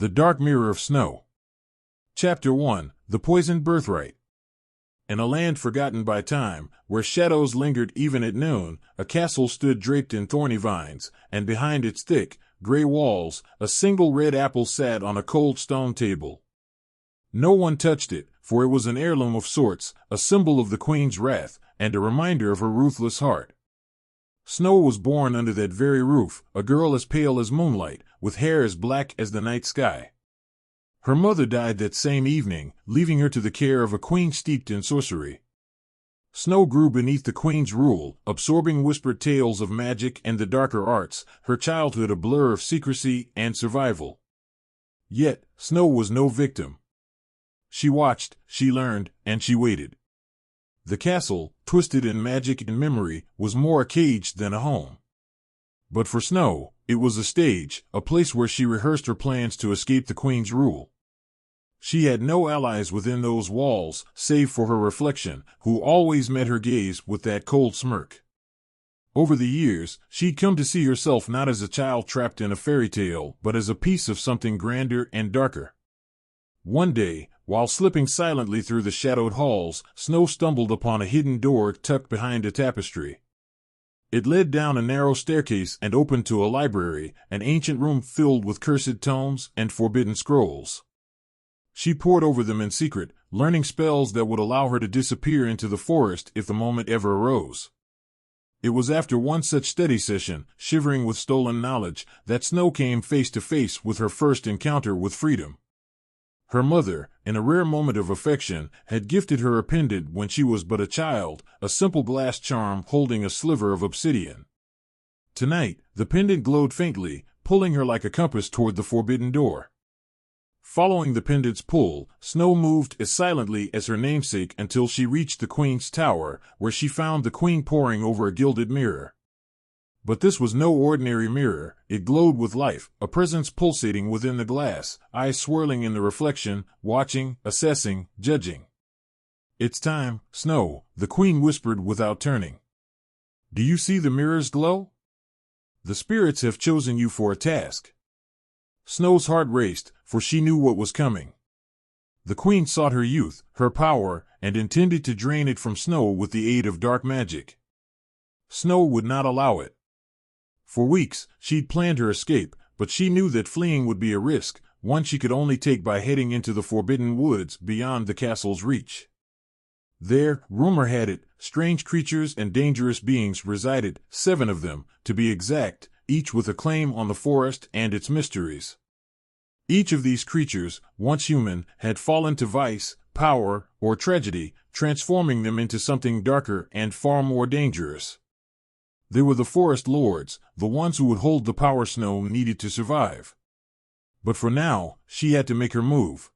The Dark Mirror of Snow. Chapter 1. The Poisoned Birthright. In a land forgotten by time, where shadows lingered even at noon, a castle stood draped in thorny vines, and behind its thick, gray walls, a single red apple sat on a cold stone table. No one touched it, for it was an heirloom of sorts, a symbol of the queen's wrath, and a reminder of her ruthless heart. Snow was born under that very roof, a girl as pale as moonlight, with hair as black as the night sky. Her mother died that same evening, leaving her to the care of a queen steeped in sorcery. Snow grew beneath the queen's rule, absorbing whispered tales of magic and the darker arts, her childhood a blur of secrecy and survival. Yet, Snow was no victim. She watched, she learned, and she waited. The castle, twisted in magic and memory, was more a cage than a home. But for Snow, it was a stage, a place where she rehearsed her plans to escape the queen's rule. She had no allies within those walls, save for her reflection, who always met her gaze with that cold smirk. Over the years, she'd come to see herself not as a child trapped in a fairy tale, but as a piece of something grander and darker. One day, while slipping silently through the shadowed halls, Snow stumbled upon a hidden door tucked behind a tapestry. It led down a narrow staircase and opened to a library, an ancient room filled with cursed tomes and forbidden scrolls. She pored over them in secret, learning spells that would allow her to disappear into the forest if the moment ever arose. It was after one such study session, shivering with stolen knowledge, that Snow came face to face with her first encounter with freedom. Her mother, in a rare moment of affection, had gifted her a pendant when she was but a child, a simple glass charm holding a sliver of obsidian. Tonight, the pendant glowed faintly, pulling her like a compass toward the forbidden door. Following the pendant's pull, Snow moved as silently as her namesake until she reached the queen's tower, where she found the queen poring over a gilded mirror. But this was no ordinary mirror. It glowed with life, a presence pulsating within the glass, eyes swirling in the reflection, watching, assessing, judging. "It's time, Snow," the queen whispered without turning. "Do you see the mirror's glow? The spirits have chosen you for a task." Snow's heart raced, for she knew what was coming. The queen sought her youth, her power, and intended to drain it from Snow with the aid of dark magic. Snow would not allow it. For weeks, she'd planned her escape, but she knew that fleeing would be a risk, one she could only take by heading into the forbidden woods beyond the castle's reach. There, rumor had it, strange creatures and dangerous beings resided, 7 of them, to be exact, each with a claim on the forest and its mysteries. Each of these creatures, once human, had fallen to vice, power, or tragedy, transforming them into something darker and far more dangerous. They were the forest lords, the ones who would hold the power Snow needed to survive. But for now, she had to make her move.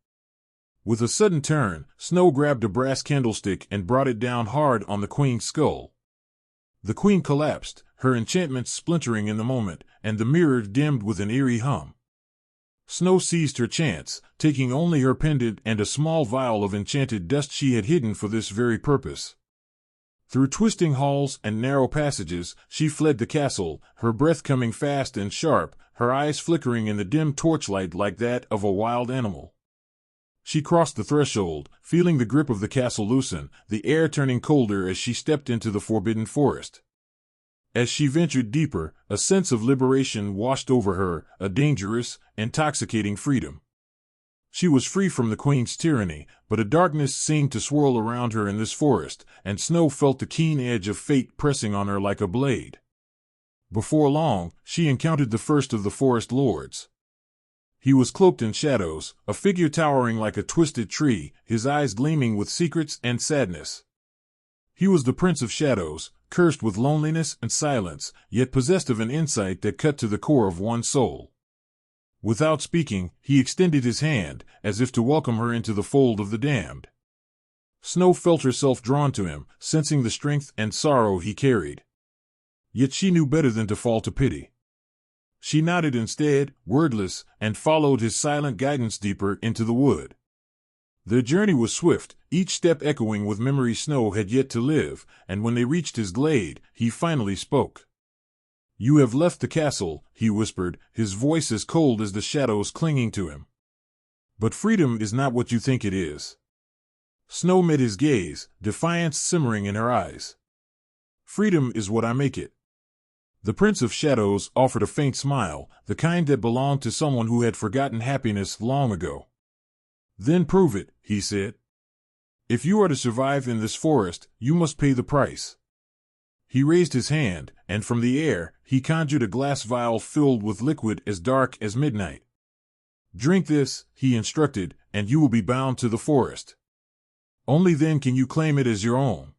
With a sudden turn, Snow grabbed a brass candlestick and brought it down hard on the queen's skull. The queen collapsed, her enchantments splintering in the moment, and the mirror dimmed with an eerie hum. Snow seized her chance, taking only her pendant and a small vial of enchanted dust she had hidden for this very purpose. Through twisting halls and narrow passages, she fled the castle, her breath coming fast and sharp, her eyes flickering in the dim torchlight like that of a wild animal. She crossed the threshold, feeling the grip of the castle loosen, the air turning colder as she stepped into the forbidden forest. As she ventured deeper, a sense of liberation washed over her, a dangerous, intoxicating freedom. She was free from the queen's tyranny, but a darkness seemed to swirl around her in this forest, and Snow felt the keen edge of fate pressing on her like a blade. Before long, she encountered the first of the forest lords. He was cloaked in shadows, a figure towering like a twisted tree, his eyes gleaming with secrets and sadness. He was the Prince of Shadows, cursed with loneliness and silence, yet possessed of an insight that cut to the core of one's soul. Without speaking, he extended his hand, as if to welcome her into the fold of the damned. Snow felt herself drawn to him, sensing the strength and sorrow he carried. Yet she knew better than to fall to pity. She nodded instead, wordless, and followed his silent guidance deeper into the wood. Their journey was swift, each step echoing with memories Snow had yet to live, and when they reached his glade, he finally spoke. "You have left the castle," he whispered, his voice as cold as the shadows clinging to him. But freedom is not what you think it is. Snow met his gaze, defiance simmering in her eyes. Freedom is what I make it. The Prince of Shadows offered a faint smile, the kind that belonged to someone who had forgotten happiness long ago. Then prove it, he said. If you are to survive in this forest, you must pay the price. He raised his hand, and from the air, he conjured a glass vial filled with liquid as dark as midnight. Drink this, he instructed, and you will be bound to the forest. Only then can you claim it as your own.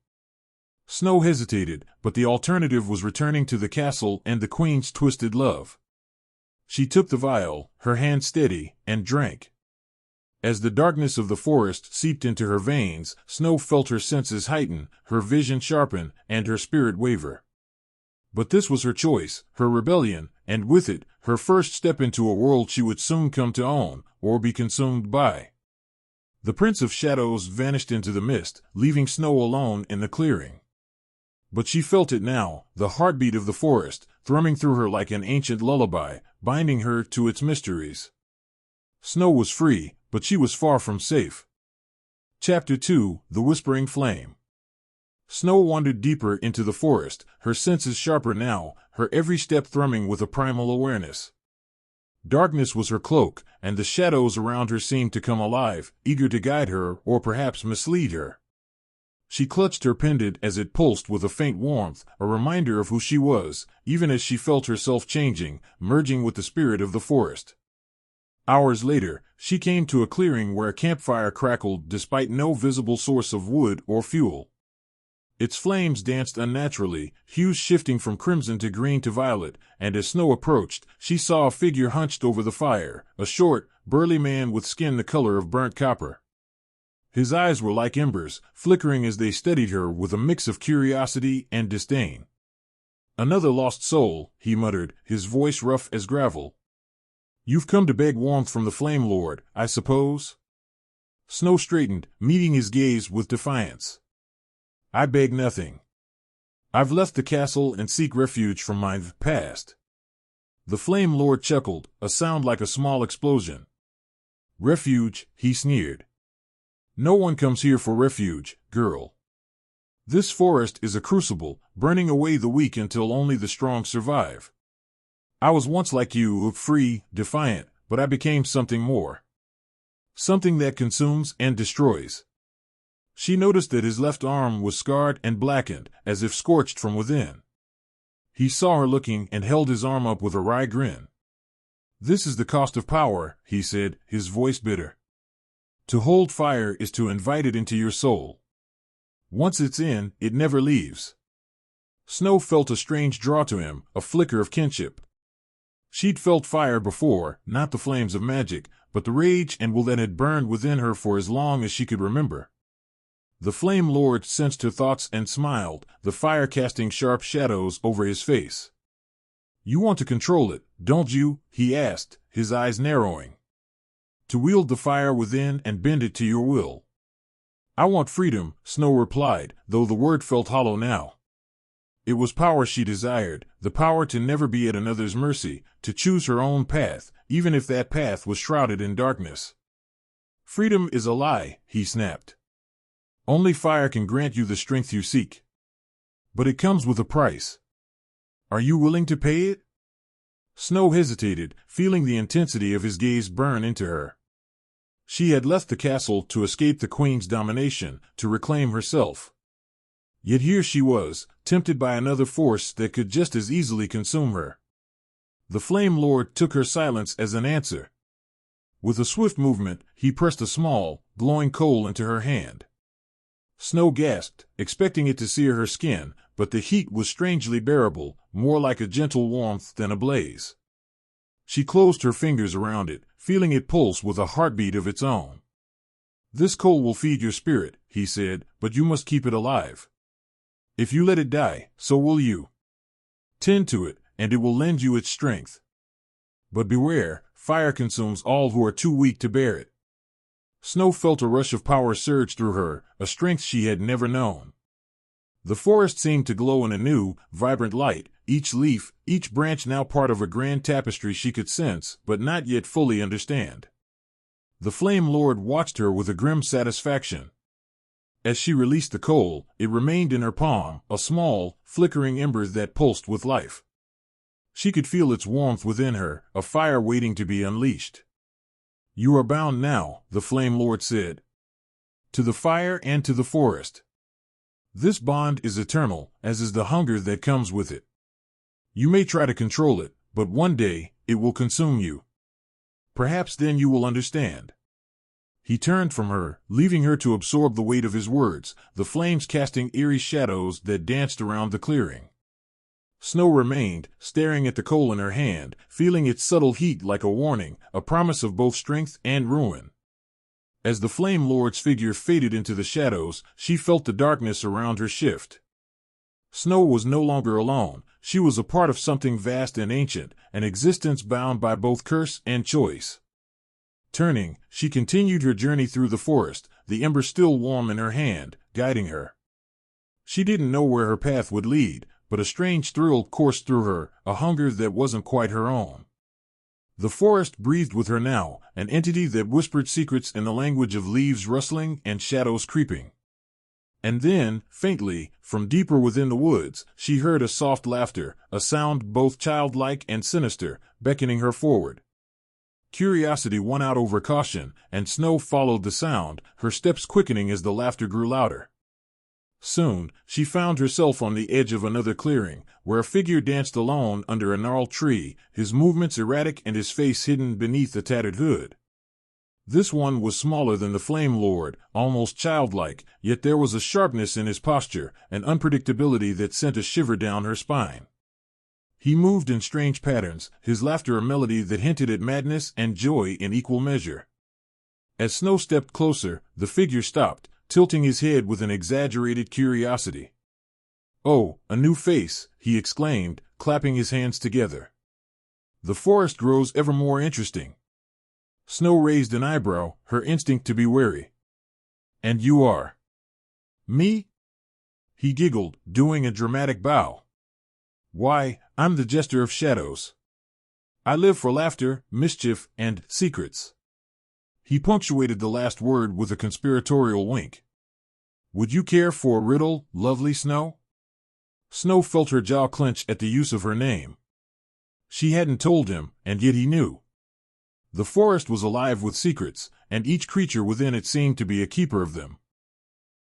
Snow hesitated, but the alternative was returning to the castle and the queen's twisted love. She took the vial, her hand steady, and drank. As the darkness of the forest seeped into her veins, Snow felt her senses heighten, her vision sharpen, and her spirit waver. But this was her choice, her rebellion, and with it, her first step into a world she would soon come to own, or be consumed by. The Prince of Shadows vanished into the mist, leaving Snow alone in the clearing. But she felt it now, the heartbeat of the forest, thrumming through her like an ancient lullaby, binding her to its mysteries. Snow was free, but she was far from safe. Chapter 2: The Whispering Flame. Snow wandered deeper into the forest, her senses sharper now, her every step thrumming with a primal awareness. Darkness was her cloak, and the shadows around her seemed to come alive, eager to guide her or perhaps mislead her. She clutched her pendant as it pulsed with a faint warmth, a reminder of who she was, even as she felt herself changing, merging with the spirit of the forest. Hours later, she came to a clearing where a campfire crackled despite no visible source of wood or fuel. Its flames danced unnaturally, hues shifting from crimson to green to violet, and as Snow approached, she saw a figure hunched over the fire, a short, burly man with skin the color of burnt copper. His eyes were like embers, flickering as they studied her with a mix of curiosity and disdain. "Another lost soul," he muttered, his voice rough as gravel. "You've come to beg warmth from the Flame Lord, I suppose?" Snow straightened, meeting his gaze with defiance. "I beg nothing. I've left the castle and seek refuge from my past." The Flame Lord chuckled, a sound like a small explosion. "Refuge," he sneered. "No one comes here for refuge, girl. This forest is a crucible, burning away the weak until only the strong survive. I was once like you, free, defiant, but I became something more. Something that consumes and destroys." She noticed that his left arm was scarred and blackened, as if scorched from within. He saw her looking and held his arm up with a wry grin. "This is the cost of power," he said, his voice bitter. "To hold fire is to invite it into your soul. Once it's in, it never leaves." Snow felt a strange draw to him, a flicker of kinship. She'd felt fire before, not the flames of magic, but the rage and will that had burned within her for as long as she could remember. The Flame Lord sensed her thoughts and smiled, the fire casting sharp shadows over his face. "You want to control it, don't you?" he asked, his eyes narrowing. "To wield the fire within and bend it to your will." "I want freedom," Snow replied, though the word felt hollow now. It was power she desired, the power to never be at another's mercy, to choose her own path, even if that path was shrouded in darkness. "Freedom is a lie," he snapped. "Only fire can grant you the strength you seek. But it comes with a price. Are you willing to pay it?" Snow hesitated, feeling the intensity of his gaze burn into her. She had left the castle to escape the queen's domination, to reclaim herself. Yet here she was, tempted by another force that could just as easily consume her. The Flame Lord took her silence as an answer. With a swift movement, he pressed a small, glowing coal into her hand. Snow gasped, expecting it to sear her skin, but the heat was strangely bearable, more like a gentle warmth than a blaze. She closed her fingers around it, feeling it pulse with a heartbeat of its own. "This coal will feed your spirit," he said, "but you must keep it alive. If you let it die, so will you. Tend to it, and it will lend you its strength. But beware, fire consumes all who are too weak to bear it." Snow felt a rush of power surge through her, a strength she had never known. The forest seemed to glow in a new, vibrant light, each leaf, each branch now part of a grand tapestry she could sense, but not yet fully understand. The Flame Lord watched her with a grim satisfaction. As she released the coal, it remained in her palm, a small, flickering ember that pulsed with life. She could feel its warmth within her, a fire waiting to be unleashed. "You are bound now," the Flame Lord said. "To the fire and to the forest. This bond is eternal, as is the hunger that comes with it. You may try to control it, but one day, it will consume you. Perhaps then you will understand." He turned from her, leaving her to absorb the weight of his words, the flames casting eerie shadows that danced around the clearing. Snow remained, staring at the coal in her hand, feeling its subtle heat like a warning, a promise of both strength and ruin. As the Flame Lord's figure faded into the shadows, she felt the darkness around her shift. Snow was no longer alone. She was a part of something vast and ancient, an existence bound by both curse and choice. Turning, she continued her journey through the forest, the ember still warm in her hand, guiding her. She didn't know where her path would lead, but a strange thrill coursed through her, a hunger that wasn't quite her own. The forest breathed with her now, an entity that whispered secrets in the language of leaves rustling and shadows creeping. And then, faintly, from deeper within the woods, she heard a soft laughter, a sound both childlike and sinister, beckoning her forward. Curiosity won out over caution, and Snow followed the sound, her steps quickening as the laughter grew louder. Soon, she found herself on the edge of another clearing, where a figure danced alone under a gnarled tree, his movements erratic and his face hidden beneath a tattered hood. This one was smaller than the Flame Lord, almost childlike, yet there was a sharpness in his posture, an unpredictability that sent a shiver down her spine. He moved in strange patterns, his laughter a melody that hinted at madness and joy in equal measure. As Snow stepped closer, the figure stopped, tilting his head with an exaggerated curiosity. "Oh, a new face," he exclaimed, clapping his hands together. "The forest grows ever more interesting." Snow raised an eyebrow, her instinct to be wary. "And you are?" "Me?" He giggled, doing a dramatic bow. "Why, I'm the Jester of Shadows. I live for laughter, mischief, and secrets." He punctuated the last word with a conspiratorial wink. "Would you care for a riddle, lovely Snow?" Snow felt her jaw clench at the use of her name. She hadn't told him, and yet he knew. The forest was alive with secrets, and each creature within it seemed to be a keeper of them.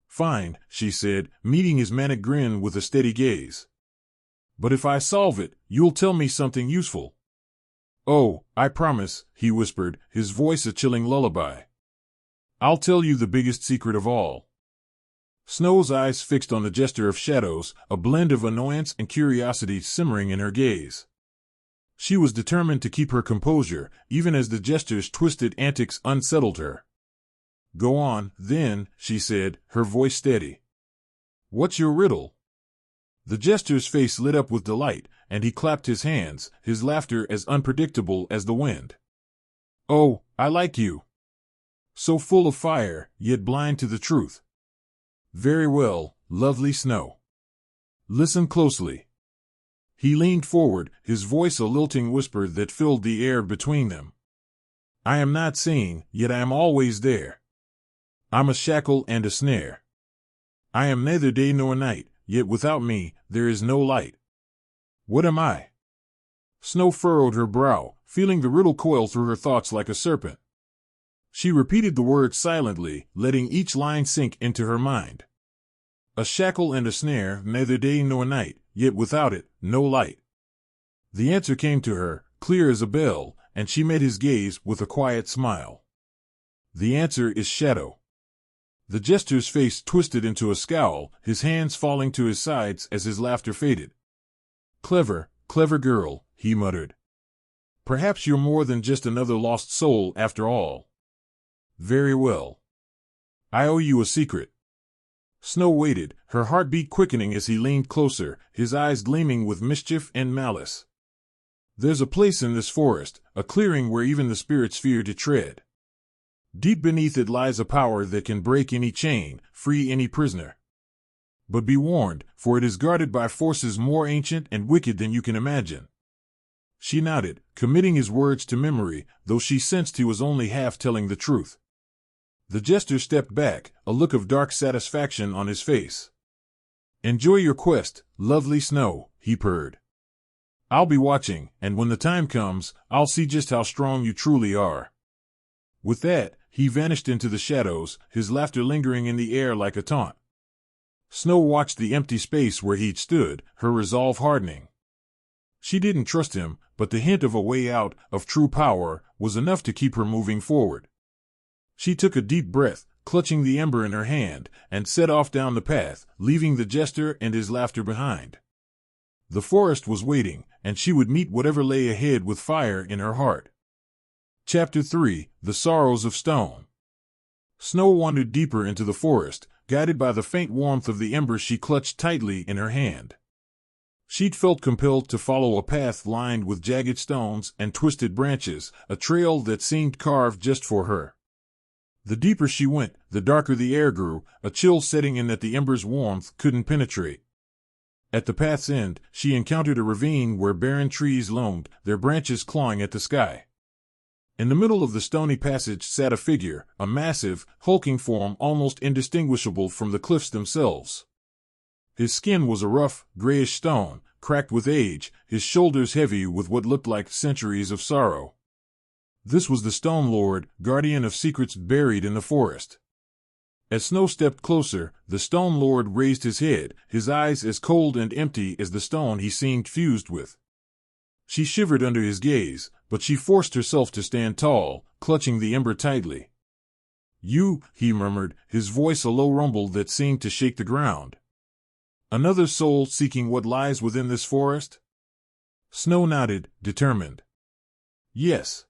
"Fine," she said, meeting his manic grin with a steady gaze. "But if I solve it, you'll tell me something useful." "Oh, I promise," he whispered, his voice a chilling lullaby. "I'll tell you the biggest secret of all." Snow's eyes fixed on the Jester of Shadows, a blend of annoyance and curiosity simmering in her gaze. She was determined to keep her composure, even as the Jester's twisted antics unsettled her. "Go on, then," she said, her voice steady. "What's your riddle?" The Jester's face lit up with delight, and he clapped his hands, his laughter as unpredictable as the wind. "Oh, I like you. So full of fire, yet blind to the truth. Very well, lovely Snow. Listen closely." He leaned forward, his voice a lilting whisper that filled the air between them. "I am not seen, yet I am always there. I'm a shackle and a snare. I am neither day nor night, yet without me, there is no light. What am I?" Snow furrowed her brow, feeling the riddle coil through her thoughts like a serpent. She repeated the words silently, letting each line sink into her mind. A shackle and a snare, neither day nor night, yet without it, no light. The answer came to her, clear as a bell, and she met his gaze with a quiet smile. The answer is shadow. The Jester's face twisted into a scowl, his hands falling to his sides as his laughter faded. "Clever, clever girl," he muttered. "Perhaps you're more than just another lost soul after all. Very well. I owe you a secret." Snow waited, her heartbeat quickening as he leaned closer, his eyes gleaming with mischief and malice. "There's a place in this forest, a clearing where even the spirits fear to tread. Deep beneath it lies a power that can break any chain, free any prisoner. But be warned, for it is guarded by forces more ancient and wicked than you can imagine. She nodded, committing his words to memory, though she sensed he was only half telling the truth. The jester stepped back, a look of dark satisfaction on his face. "Enjoy your quest, lovely Snow," he purred. "I'll be watching, and when the time comes, I'll see just how strong you truly are." With that, he vanished into the shadows, his laughter lingering in the air like a taunt. Snow watched the empty space where he'd stood, her resolve hardening. She didn't trust him, but the hint of a way out, of true power, was enough to keep her moving forward. She took a deep breath, clutching the ember in her hand, and set off down the path, leaving the jester and his laughter behind. The forest was waiting, and she would meet whatever lay ahead with fire in her heart. Chapter 3: The Sorrows of Stone. Snow wandered deeper into the forest, guided by the faint warmth of the ember she clutched tightly in her hand. She'd felt compelled to follow a path lined with jagged stones and twisted branches, a trail that seemed carved just for her. The deeper she went, the darker the air grew, a chill setting in that the ember's warmth couldn't penetrate. At the path's end, she encountered a ravine where barren trees loomed, their branches clawing at the sky. In the middle of the stony passage sat a figure, a massive, hulking form almost indistinguishable from the cliffs themselves. His skin was a rough, grayish stone, cracked with age, his shoulders heavy with what looked like centuries of sorrow. This was the Stone Lord, guardian of secrets buried in the forest. As Snow stepped closer, the Stone Lord raised his head, his eyes as cold and empty as the stone he seemed fused with. She shivered under his gaze, but she forced herself to stand tall, clutching the ember tightly. "You," he murmured, his voice a low rumble that seemed to shake the ground. "Another soul seeking what lies within this forest?" Snow nodded, determined. "Yes.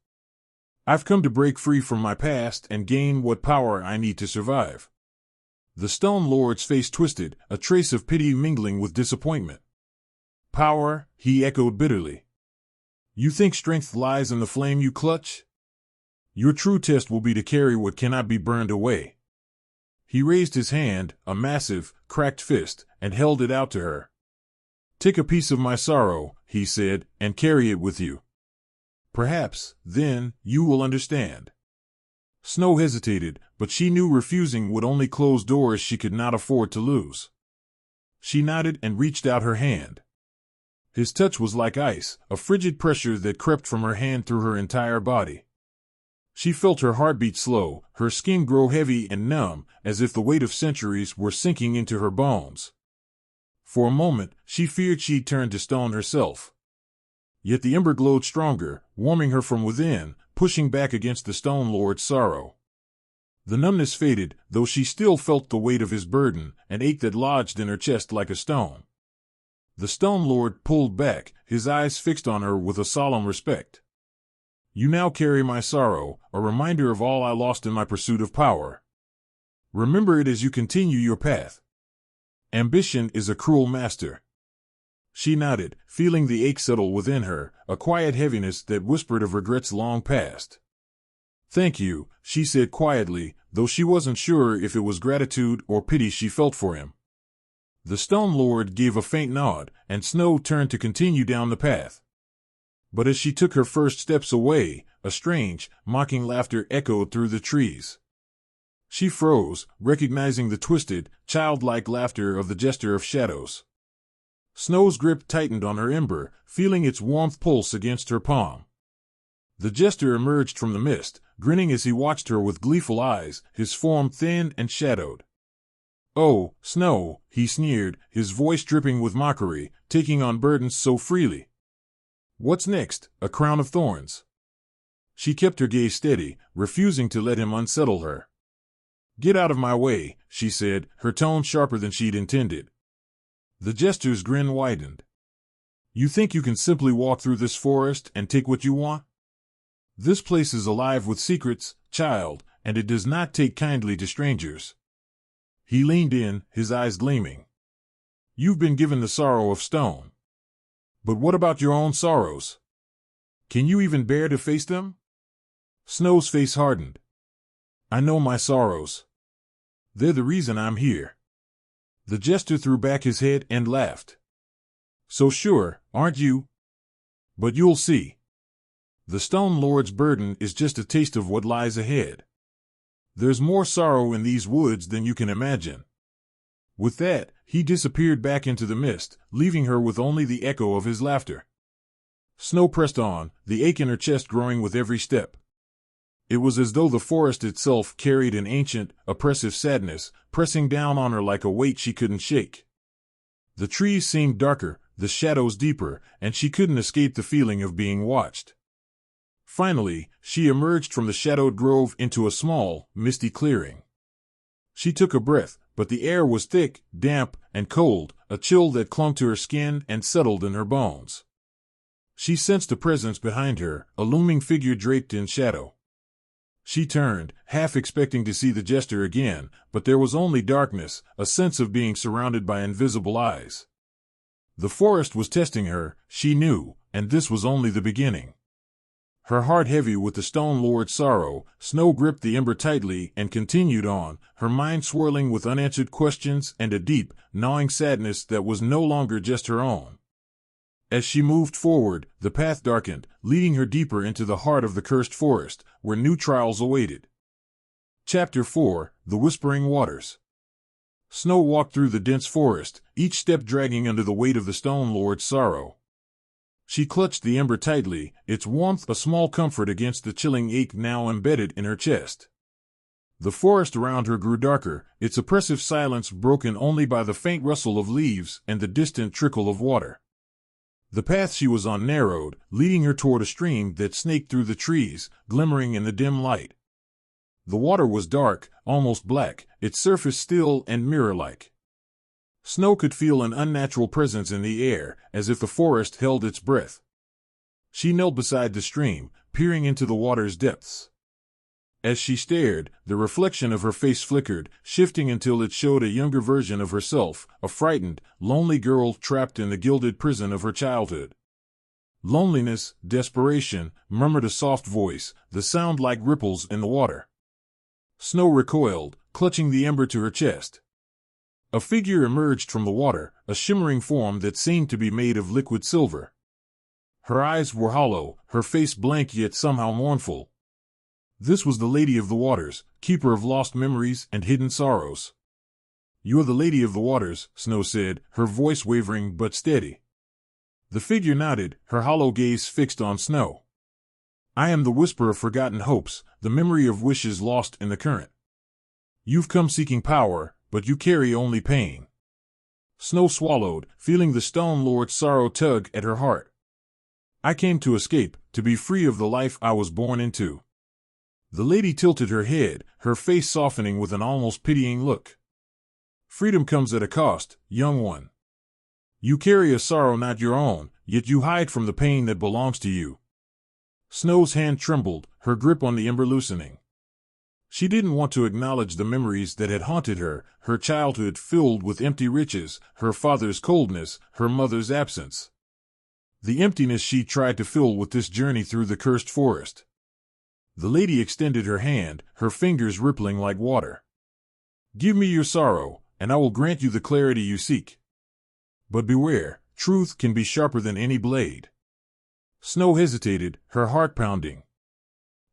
I've come to break free from my past and gain what power I need to survive." The Stone Lord's face twisted, a trace of pity mingling with disappointment. "Power?" he echoed bitterly. "You think strength lies in the flame you clutch? Your true test will be to carry what cannot be burned away." He raised his hand, a massive, cracked fist, and held it out to her. "Take a piece of my sorrow," he said, "and carry it with you. Perhaps, then, you will understand." Snow hesitated, but she knew refusing would only close doors she could not afford to lose. She nodded and reached out her hand. His touch was like ice, a frigid pressure that crept from her hand through her entire body. She felt her heartbeat slow, her skin grow heavy and numb, as if the weight of centuries were sinking into her bones. For a moment, she feared she'd turned to stone herself. Yet the ember glowed stronger, warming her from within, pushing back against the Stone Lord's sorrow. The numbness faded, though she still felt the weight of his burden, an ache that lodged in her chest like a stone. The Stone Lord pulled back, his eyes fixed on her with a solemn respect. "You now carry my sorrow, a reminder of all I lost in my pursuit of power. Remember it as you continue your path. Ambition is a cruel master." She nodded, feeling the ache settle within her, a quiet heaviness that whispered of regrets long past. "Thank you," she said quietly, though she wasn't sure if it was gratitude or pity she felt for him. The Stone Lord gave a faint nod, and Snow turned to continue down the path. But as she took her first steps away, a strange, mocking laughter echoed through the trees. She froze, recognizing the twisted, childlike laughter of the Jester of Shadows. Snow's grip tightened on her ember, feeling its warmth pulse against her palm. The Jester emerged from the mist, grinning as he watched her with gleeful eyes, his form thin and shadowed. "Oh, Snow," he sneered, his voice dripping with mockery, taking on burdens so freely. "What's next, a crown of thorns?" She kept her gaze steady, refusing to let him unsettle her. "Get out of my way," she said, her tone sharper than she'd intended. The Jester's grin widened. "You think you can simply walk through this forest and take what you want? This place is alive with secrets, child, and it does not take kindly to strangers." He leaned in, his eyes gleaming. "You've been given the sorrow of stone. But what about your own sorrows? Can you even bear to face them?" Snow's face hardened. "I know my sorrows. They're the reason I'm here." The Jester threw back his head and laughed. "So sure, aren't you? But you'll see. The Stone Lord's burden is just a taste of what lies ahead. There's more sorrow in these woods than you can imagine." With that, he disappeared back into the mist, leaving her with only the echo of his laughter. Snow pressed on, the ache in her chest growing with every step. It was as though the forest itself carried an ancient, oppressive sadness, pressing down on her like a weight she couldn't shake. The trees seemed darker, the shadows deeper, and she couldn't escape the feeling of being watched. Finally, she emerged from the shadowed grove into a small, misty clearing. She took a breath, but the air was thick, damp, and cold, a chill that clung to her skin and settled in her bones. She sensed a presence behind her, a looming figure draped in shadow. She turned, half expecting to see the jester again, but there was only darkness, a sense of being surrounded by invisible eyes. The forest was testing her, she knew, and this was only the beginning. Her heart heavy with the Stone Lord's sorrow, Snow gripped the ember tightly and continued on, her mind swirling with unanswered questions and a deep, gnawing sadness that was no longer just her own. As she moved forward, the path darkened, leading her deeper into the heart of the cursed forest, where new trials awaited. Chapter 4: The Whispering Waters. Snow walked through the dense forest, each step dragging under the weight of the Stone Lord's sorrow. She clutched the ember tightly, its warmth a small comfort against the chilling ache now embedded in her chest. The forest around her grew darker, its oppressive silence broken only by the faint rustle of leaves and the distant trickle of water. The path she was on narrowed, leading her toward a stream that snaked through the trees, glimmering in the dim light. The water was dark, almost black, its surface still and mirror-like. Snow could feel an unnatural presence in the air, as if the forest held its breath. She knelt beside the stream, peering into the water's depths. As she stared, the reflection of her face flickered, shifting until it showed a younger version of herself, a frightened, lonely girl trapped in the gilded prison of her childhood. "Loneliness, desperation," murmured a soft voice, the sound like ripples in the water. Snow recoiled, clutching the ember to her chest. A figure emerged from the water, a shimmering form that seemed to be made of liquid silver. Her eyes were hollow, her face blank yet somehow mournful. This was the Lady of the Waters, keeper of lost memories and hidden sorrows. "You are the Lady of the Waters," Snow said, her voice wavering but steady. The figure nodded, her hollow gaze fixed on Snow. "I am the whisper of forgotten hopes, the memory of wishes lost in the current. You've come seeking power, but you carry only pain." Snow swallowed, feeling the Stone Lord's sorrow tug at her heart. "I came to escape, to be free of the life I was born into." The lady tilted her head, her face softening with an almost pitying look. "Freedom comes at a cost, young one. You carry a sorrow not your own, yet you hide from the pain that belongs to you." Snow's hand trembled, her grip on the ember loosening. She didn't want to acknowledge the memories that had haunted her, her childhood filled with empty riches, her father's coldness, her mother's absence. The emptiness she tried to fill with this journey through the cursed forest. The lady extended her hand, her fingers rippling like water. "Give me your sorrow, and I will grant you the clarity you seek. But beware, truth can be sharper than any blade." Snow hesitated, her heart pounding.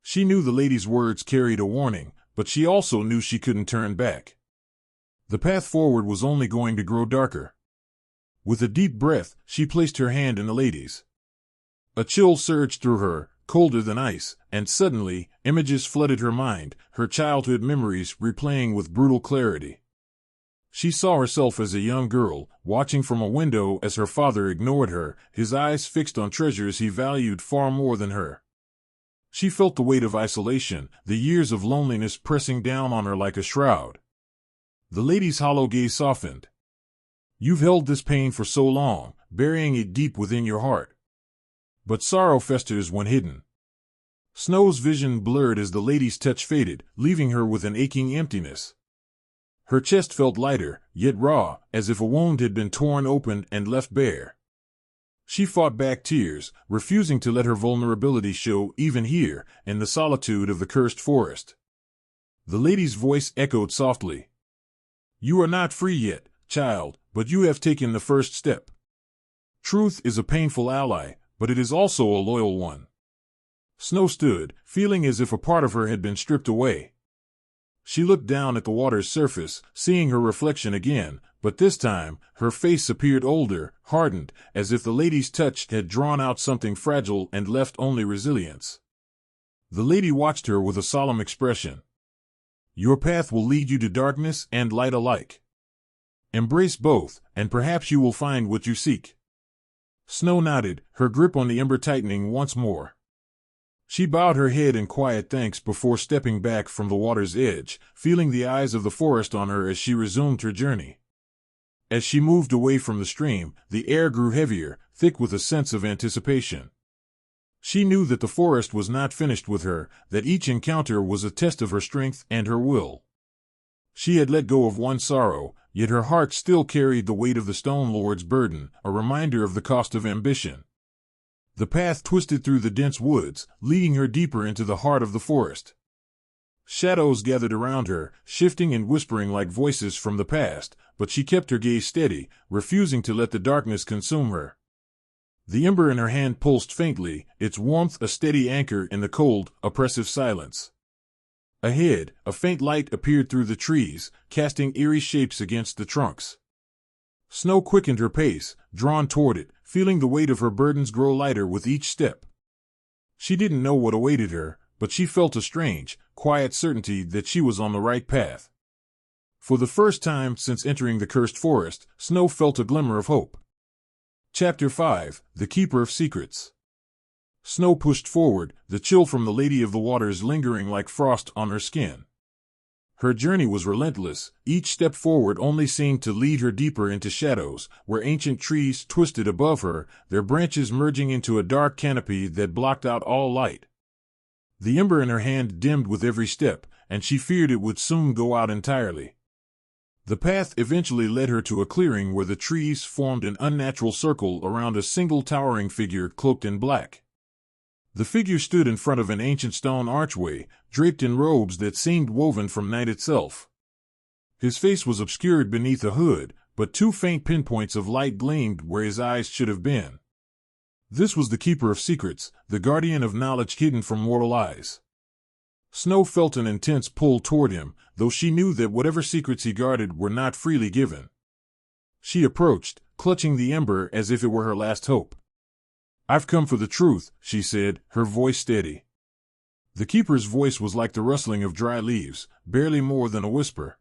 She knew the lady's words carried a warning, but she also knew she couldn't turn back. The path forward was only going to grow darker. With a deep breath, she placed her hand in the lady's. A chill surged through her, colder than ice, and suddenly, images flooded her mind, her childhood memories replaying with brutal clarity. She saw herself as a young girl, watching from a window as her father ignored her, his eyes fixed on treasures he valued far more than her. She felt the weight of isolation, the years of loneliness pressing down on her like a shroud. The lady's hollow gaze softened. "You've held this pain for so long, burying it deep within your heart. But sorrow festers when hidden." Snow's vision blurred as the lady's touch faded, leaving her with an aching emptiness. Her chest felt lighter, yet raw, as if a wound had been torn open and left bare. She fought back tears, refusing to let her vulnerability show even here, in the solitude of the cursed forest. The lady's voice echoed softly. "You are not free yet, child, but you have taken the first step. Truth is a painful ally, but it is also a loyal one. Snow stood, feeling as if a part of her had been stripped away. She looked down at the water's surface, seeing her reflection again, but this time, her face appeared older, hardened, as if the lady's touch had drawn out something fragile and left only resilience. The lady watched her with a solemn expression. Your path will lead you to darkness and light alike. Embrace both, and perhaps you will find what you seek. Snow nodded, her grip on the ember tightening once more. She bowed her head in quiet thanks before stepping back from the water's edge, feeling the eyes of the forest on her as she resumed her journey. As she moved away from the stream, the air grew heavier, thick with a sense of anticipation. She knew that the forest was not finished with her, that each encounter was a test of her strength and her will. She had let go of one sorrow, yet her heart still carried the weight of the Stone Lord's burden, a reminder of the cost of ambition. The path twisted through the dense woods, leading her deeper into the heart of the forest. Shadows gathered around her, shifting and whispering like voices from the past, but she kept her gaze steady, refusing to let the darkness consume her. The ember in her hand pulsed faintly, its warmth a steady anchor in the cold, oppressive silence. Ahead, a faint light appeared through the trees, casting eerie shapes against the trunks. Snow quickened her pace, drawn toward it, feeling the weight of her burdens grow lighter with each step. She didn't know what awaited her, but she felt a strange, quiet certainty that she was on the right path. For the first time since entering the cursed forest, Snow felt a glimmer of hope. Chapter 5: The Keeper of Secrets. Snow pushed forward, the chill from the Lady of the Waters lingering like frost on her skin. Her journey was relentless, each step forward only seemed to lead her deeper into shadows, where ancient trees twisted above her, their branches merging into a dark canopy that blocked out all light. The ember in her hand dimmed with every step, and she feared it would soon go out entirely. The path eventually led her to a clearing where the trees formed an unnatural circle around a single towering figure cloaked in black. The figure stood in front of an ancient stone archway, draped in robes that seemed woven from night itself. His face was obscured beneath a hood, but two faint pinpoints of light gleamed where his eyes should have been. This was the Keeper of Secrets, the guardian of knowledge hidden from mortal eyes. Snow felt an intense pull toward him, though she knew that whatever secrets he guarded were not freely given. She approached, clutching the ember as if it were her last hope. I've come for the truth, she said, her voice steady. The keeper's voice was like the rustling of dry leaves, barely more than a whisper.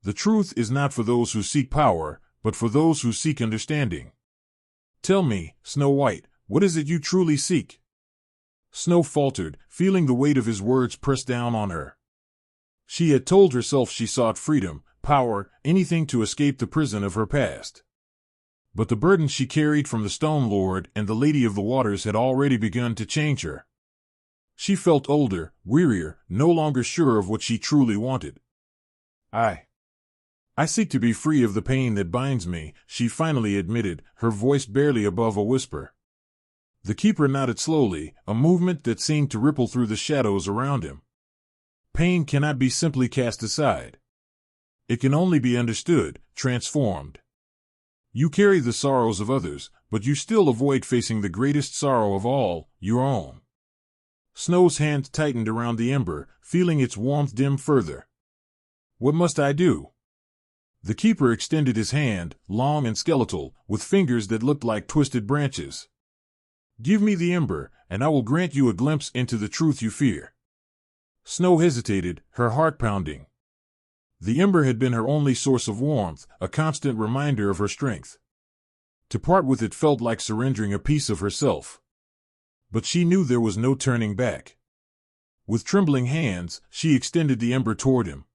The truth is not for those who seek power, but for those who seek understanding. Tell me, Snow White, what is it you truly seek? Snow faltered, feeling the weight of his words press down on her. She had told herself she sought freedom, power, anything to escape the prison of her past. But the burden she carried from the Stone Lord and the Lady of the Waters had already begun to change her. She felt older, wearier, no longer sure of what she truly wanted. I seek to be free of the pain that binds me, she finally admitted, her voice barely above a whisper. The keeper nodded slowly, a movement that seemed to ripple through the shadows around him. Pain cannot be simply cast aside. It can only be understood, transformed. You carry the sorrows of others, but you still avoid facing the greatest sorrow of all, your own. Snow's hand tightened around the ember, feeling its warmth dim further. What must I do? The keeper extended his hand, long and skeletal, with fingers that looked like twisted branches. Give me the ember, and I will grant you a glimpse into the truth you fear. Snow hesitated, her heart pounding. The ember had been her only source of warmth, a constant reminder of her strength. To part with it felt like surrendering a piece of herself. But she knew there was no turning back. With trembling hands, she extended the ember toward him.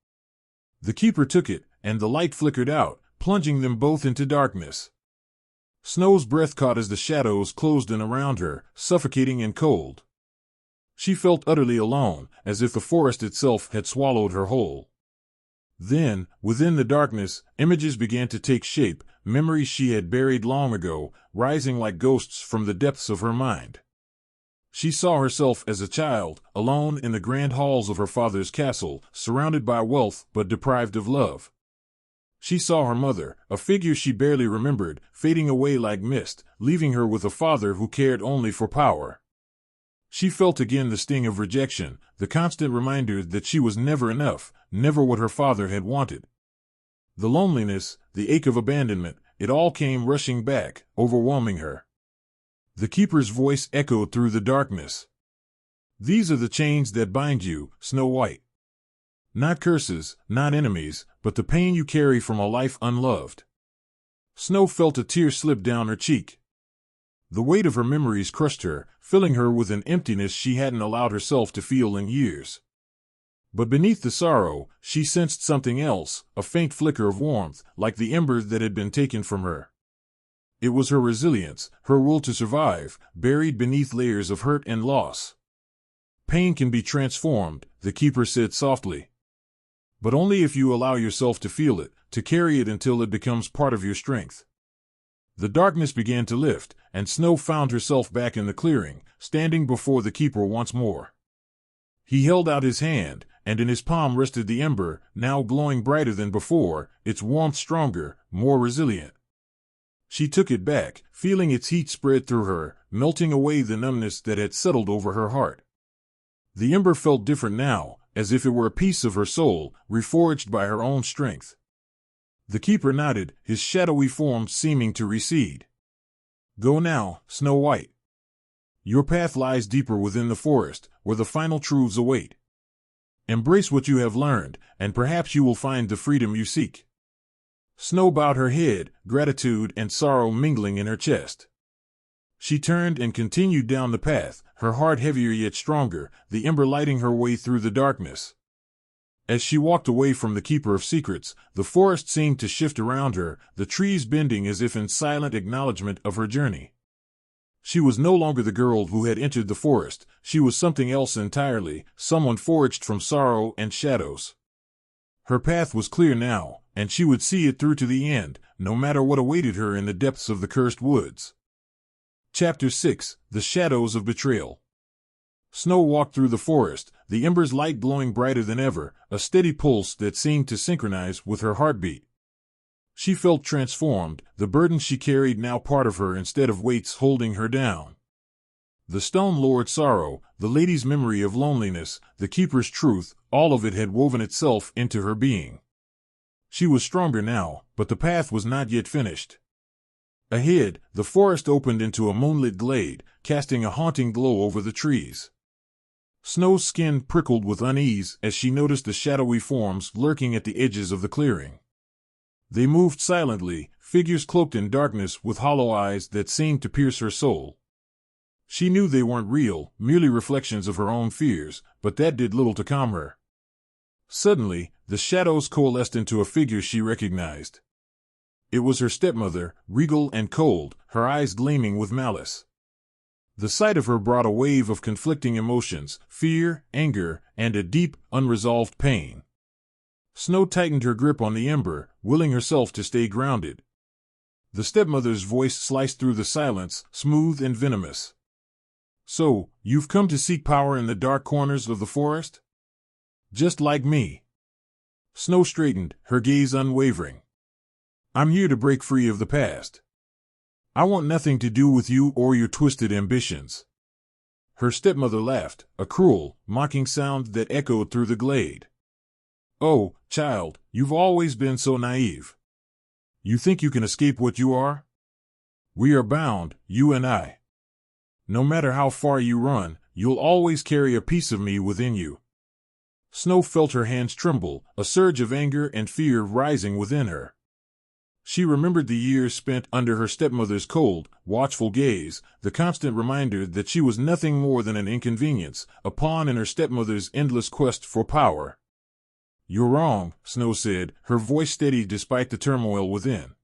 The keeper took it, and the light flickered out, plunging them both into darkness. Snow's breath caught as the shadows closed in around her, suffocating and cold. She felt utterly alone, as if the forest itself had swallowed her whole. Then, within the darkness, images began to take shape, memories she had buried long ago, rising like ghosts from the depths of her mind. She saw herself as a child, alone in the grand halls of her father's castle, surrounded by wealth but deprived of love. She saw her mother, a figure she barely remembered, fading away like mist, leaving her with a father who cared only for power. She felt again the sting of rejection, the constant reminder that she was never enough, never what her father had wanted. The loneliness, the ache of abandonment, it all came rushing back, overwhelming her. The keeper's voice echoed through the darkness. "These are the chains that bind you, Snow White. Not curses, not enemies, but the pain you carry from a life unloved." Snow felt a tear slip down her cheek. The weight of her memories crushed her, filling her with an emptiness she hadn't allowed herself to feel in years. But beneath the sorrow, she sensed something else, a faint flicker of warmth, like the embers that had been taken from her. It was her resilience, her will to survive, buried beneath layers of hurt and loss. "Pain can be transformed," the keeper said softly. "But only if you allow yourself to feel it, to carry it until it becomes part of your strength." The darkness began to lift, and Snow found herself back in the clearing, standing before the keeper once more. He held out his hand, and in his palm rested the ember, now glowing brighter than before, its warmth stronger, more resilient. She took it back, feeling its heat spread through her, melting away the numbness that had settled over her heart. The ember felt different now, as if it were a piece of her soul, reforged by her own strength. The keeper nodded, his shadowy form seeming to recede. "Go now, Snow White. Your path lies deeper within the forest, where the final truths await. Embrace what you have learned, and perhaps you will find the freedom you seek." Snow bowed her head, gratitude and sorrow mingling in her chest. She turned and continued down the path, her heart heavier yet stronger, the ember lighting her way through the darkness. As she walked away from the Keeper of Secrets, the forest seemed to shift around her, the trees bending as if in silent acknowledgement of her journey. She was no longer the girl who had entered the forest, she was something else entirely, someone forged from sorrow and shadows. Her path was clear now, and she would see it through to the end, no matter what awaited her in the depths of the cursed woods. Chapter 6: The Shadows of Betrayal. Snow walked through the forest, the embers light glowing brighter than ever, a steady pulse that seemed to synchronize with her heartbeat. She felt transformed, the burden she carried now part of her instead of weights holding her down. The stone lord sorrow, the lady's memory of loneliness, the keeper's truth, all of it had woven itself into her being. She was stronger now, but the path was not yet finished. Ahead, the forest opened into a moonlit glade, casting a haunting glow over the trees. Snow's skin prickled with unease as she noticed the shadowy forms lurking at the edges of the clearing. They moved silently, figures cloaked in darkness with hollow eyes that seemed to pierce her soul. She knew they weren't real, merely reflections of her own fears, but that did little to calm her. Suddenly, the shadows coalesced into a figure she recognized. It was her stepmother, regal and cold, her eyes gleaming with malice. The sight of her brought a wave of conflicting emotions, fear, anger, and a deep, unresolved pain. Snow tightened her grip on the ember, willing herself to stay grounded. The stepmother's voice sliced through the silence, smooth and venomous. "So, you've come to seek power in the dark corners of the forest? Just like me." Snow straightened, her gaze unwavering. "I'm here to break free of the past. I want nothing to do with you or your twisted ambitions." Her stepmother laughed, a cruel, mocking sound that echoed through the glade. "Oh, child, you've always been so naive. You think you can escape what you are? We are bound, you and I. No matter how far you run, you'll always carry a piece of me within you." Snow felt her hands tremble, a surge of anger and fear rising within her. She remembered the years spent under her stepmother's cold, watchful gaze, the constant reminder that she was nothing more than an inconvenience, a pawn in her stepmother's endless quest for power. "You're wrong," Snow said, her voice steady despite the turmoil within.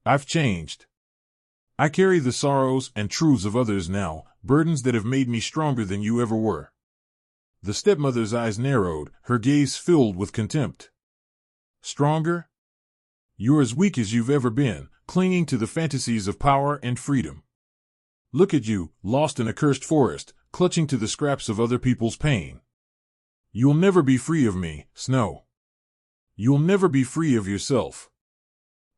"I've changed. I carry the sorrows and truths of others now, burdens that have made me stronger than you ever were." The stepmother's eyes narrowed, her gaze filled with contempt. "Stronger? You're as weak as you've ever been, clinging to the fantasies of power and freedom. Look at you, lost in a cursed forest, clutching to the scraps of other people's pain. You'll never be free of me, Snow. You'll never be free of yourself."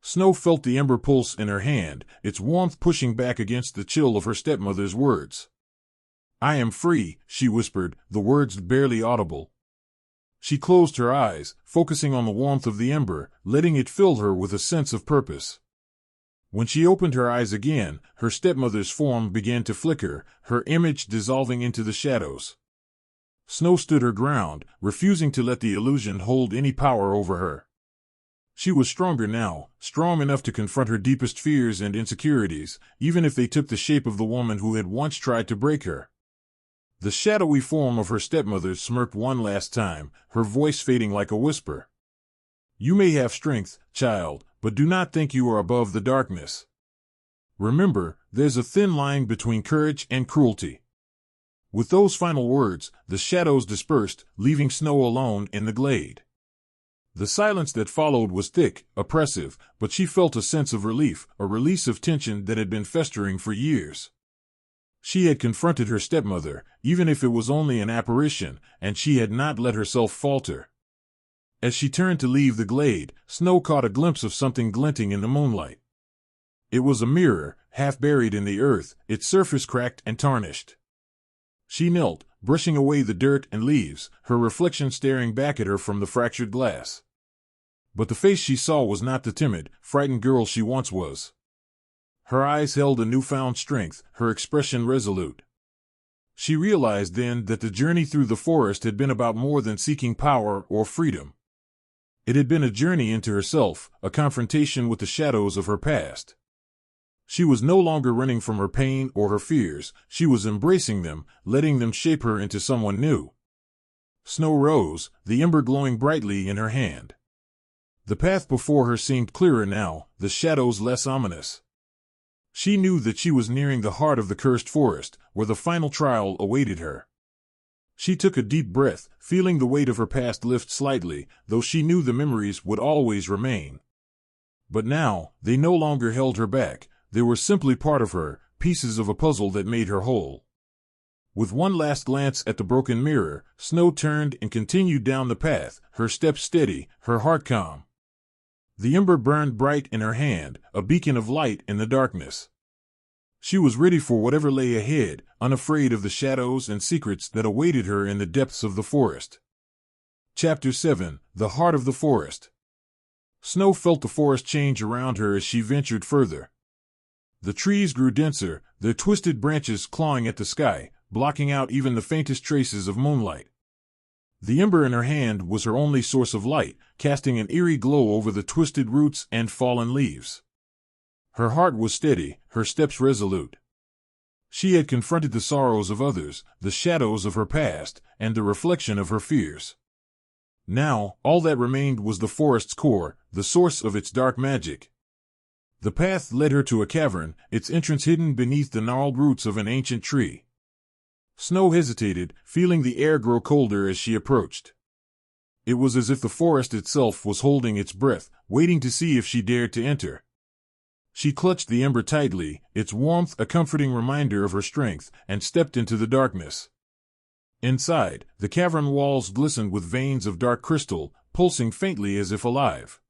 Snow felt the ember pulse in her hand, its warmth pushing back against the chill of her stepmother's words. "I am free," she whispered, the words barely audible. She closed her eyes, focusing on the warmth of the ember, letting it fill her with a sense of purpose. When she opened her eyes again, her stepmother's form began to flicker, her image dissolving into the shadows. Snow stood her ground, refusing to let the illusion hold any power over her. She was stronger now, strong enough to confront her deepest fears and insecurities, even if they took the shape of the woman who had once tried to break her. The shadowy form of her stepmother smirked one last time, her voice fading like a whisper. "You may have strength, child, but do not think you are above the darkness. Remember, there's a thin line between courage and cruelty." With those final words, the shadows dispersed, leaving Snow alone in the glade. The silence that followed was thick, oppressive, but she felt a sense of relief, a release of tension that had been festering for years. She had confronted her stepmother, even if it was only an apparition, and she had not let herself falter. As she turned to leave the glade, Snow caught a glimpse of something glinting in the moonlight. It was a mirror, half buried in the earth, its surface cracked and tarnished. She knelt, brushing away the dirt and leaves, her reflection staring back at her from the fractured glass. But the face she saw was not the timid, frightened girl she once was. Her eyes held a newfound strength, her expression resolute. She realized then that the journey through the forest had been about more than seeking power or freedom. It had been a journey into herself, a confrontation with the shadows of her past. She was no longer running from her pain or her fears, she was embracing them, letting them shape her into someone new. Snow rose, the ember glowing brightly in her hand. The path before her seemed clearer now, the shadows less ominous. She knew that she was nearing the heart of the cursed forest, where the final trial awaited her. She took a deep breath, feeling the weight of her past lift slightly, though she knew the memories would always remain. But now, they no longer held her back. They were simply part of her, pieces of a puzzle that made her whole. With one last glance at the broken mirror, Snow turned and continued down the path, her steps steady, her heart calm. The ember burned bright in her hand, a beacon of light in the darkness. She was ready for whatever lay ahead, unafraid of the shadows and secrets that awaited her in the depths of the forest. Chapter 7: The Heart of the Forest. Snow felt the forest change around her as she ventured further. The trees grew denser, their twisted branches clawing at the sky, blocking out even the faintest traces of moonlight. The ember in her hand was her only source of light, casting an eerie glow over the twisted roots and fallen leaves. Her heart was steady, her steps resolute. She had confronted the sorrows of others, the shadows of her past, and the reflection of her fears. Now, all that remained was the forest's core, the source of its dark magic. The path led her to a cavern, its entrance hidden beneath the gnarled roots of an ancient tree. Snow hesitated, feeling the air grow colder as she approached. It was as if the forest itself was holding its breath, waiting to see if she dared to enter. She clutched the ember tightly, its warmth a comforting reminder of her strength, and stepped into the darkness. Inside, the cavern walls glistened with veins of dark crystal, pulsing faintly as if alive.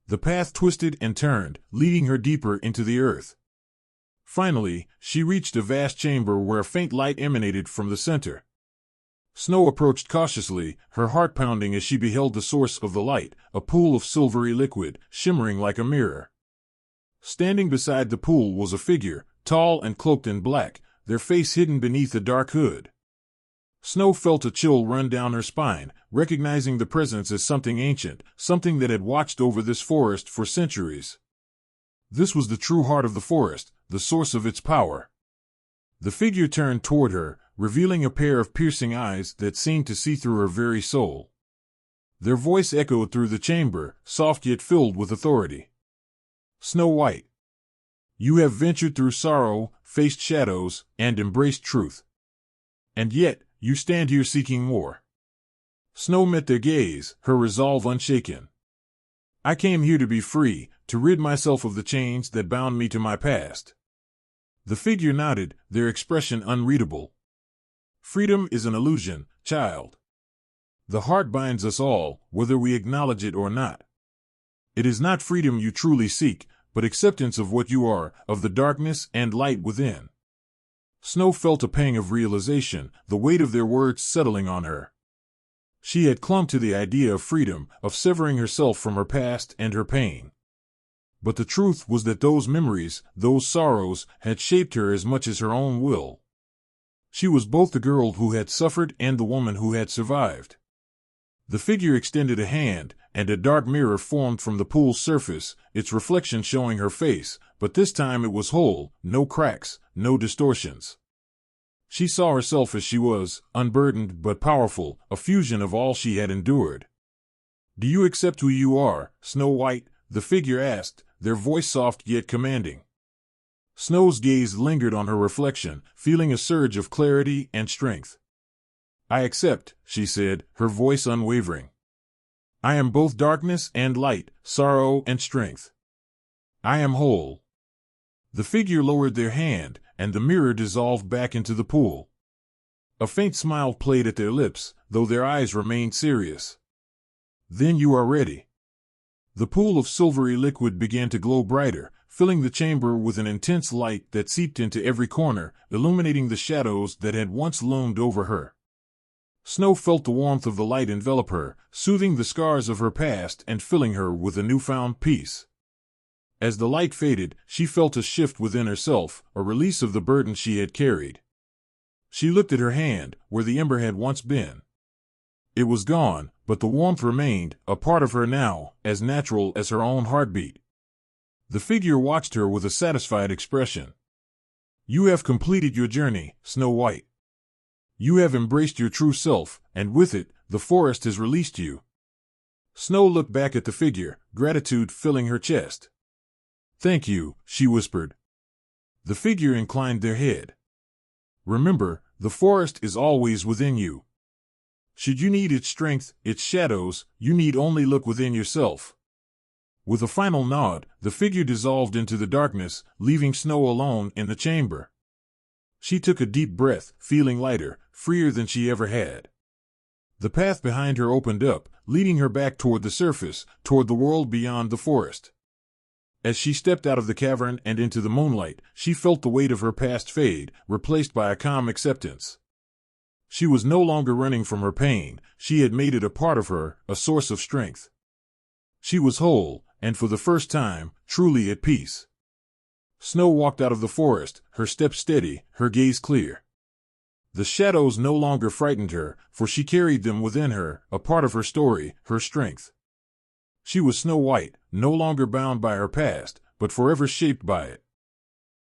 The path twisted and turned, leading her deeper into the earth. Finally, she reached a vast chamber where a faint light emanated from the center. Snow approached cautiously, her heart pounding as she beheld the source of the light, a pool of silvery liquid, shimmering like a mirror. Standing beside the pool was a figure, tall and cloaked in black, their face hidden beneath a dark hood. Snow felt a chill run down her spine, recognizing the presence as something ancient, something that had watched over this forest for centuries. This was the true heart of the forest, the source of its power. The figure turned toward her, revealing a pair of piercing eyes that seemed to see through her very soul. Their voice echoed through the chamber, soft yet filled with authority. "Snow White, you have ventured through sorrow, faced shadows, and embraced truth. And yet, you stand here seeking more." Snow met their gaze, her resolve unshaken. "I came here to be free, to rid myself of the chains that bound me to my past." The figure nodded, their expression unreadable. "Freedom is an illusion, child. The heart binds us all, whether we acknowledge it or not. It is not freedom you truly seek, but acceptance of what you are, of the darkness and light within. Snow felt a pang of realization, the weight of their words settling on her. She had clung to the idea of freedom, of severing herself from her past and her pain. But the truth was that those memories, those sorrows, had shaped her as much as her own will. She was both the girl who had suffered and the woman who had survived. The figure extended a hand, and a dark mirror formed from the pool's surface, its reflection showing her face, but this time it was whole, no cracks, no distortions. She saw herself as she was, unburdened but powerful, a fusion of all she had endured. "Do you accept who you are, Snow White?" the figure asked, their voice soft yet commanding. Snow's gaze lingered on her reflection, feeling a surge of clarity and strength. "I accept," she said, her voice unwavering. "I am both darkness and light, sorrow and strength. I am whole." The figure lowered their hand, and the mirror dissolved back into the pool. A faint smile played at their lips, though their eyes remained serious. "Then you are ready." The pool of silvery liquid began to glow brighter, filling the chamber with an intense light that seeped into every corner, illuminating the shadows that had once loomed over her. Snow felt the warmth of the light envelop her, soothing the scars of her past and filling her with a newfound peace. As the light faded, she felt a shift within herself, a release of the burden she had carried. She looked at her hand, where the ember had once been. It was gone, but the warmth remained, a part of her now, as natural as her own heartbeat. The figure watched her with a satisfied expression. "You have completed your journey, Snow White. You have embraced your true self, and with it, the forest has released you." Snow looked back at the figure, gratitude filling her chest. "Thank you," she whispered. The figure inclined their head. "Remember, the forest is always within you. Should you need its strength, its shadows, you need only look within yourself." With a final nod, the figure dissolved into the darkness, leaving Snow alone in the chamber. She took a deep breath, feeling lighter, freer than she ever had. The path behind her opened up, leading her back toward the surface, toward the world beyond the forest. As she stepped out of the cavern and into the moonlight, she felt the weight of her past fade, replaced by a calm acceptance. She was no longer running from her pain, she had made it a part of her, a source of strength. She was whole, and for the first time, truly at peace. Snow walked out of the forest, her step steady, her gaze clear. The shadows no longer frightened her, for she carried them within her, a part of her story, her strength. She was Snow White, no longer bound by her past, but forever shaped by it.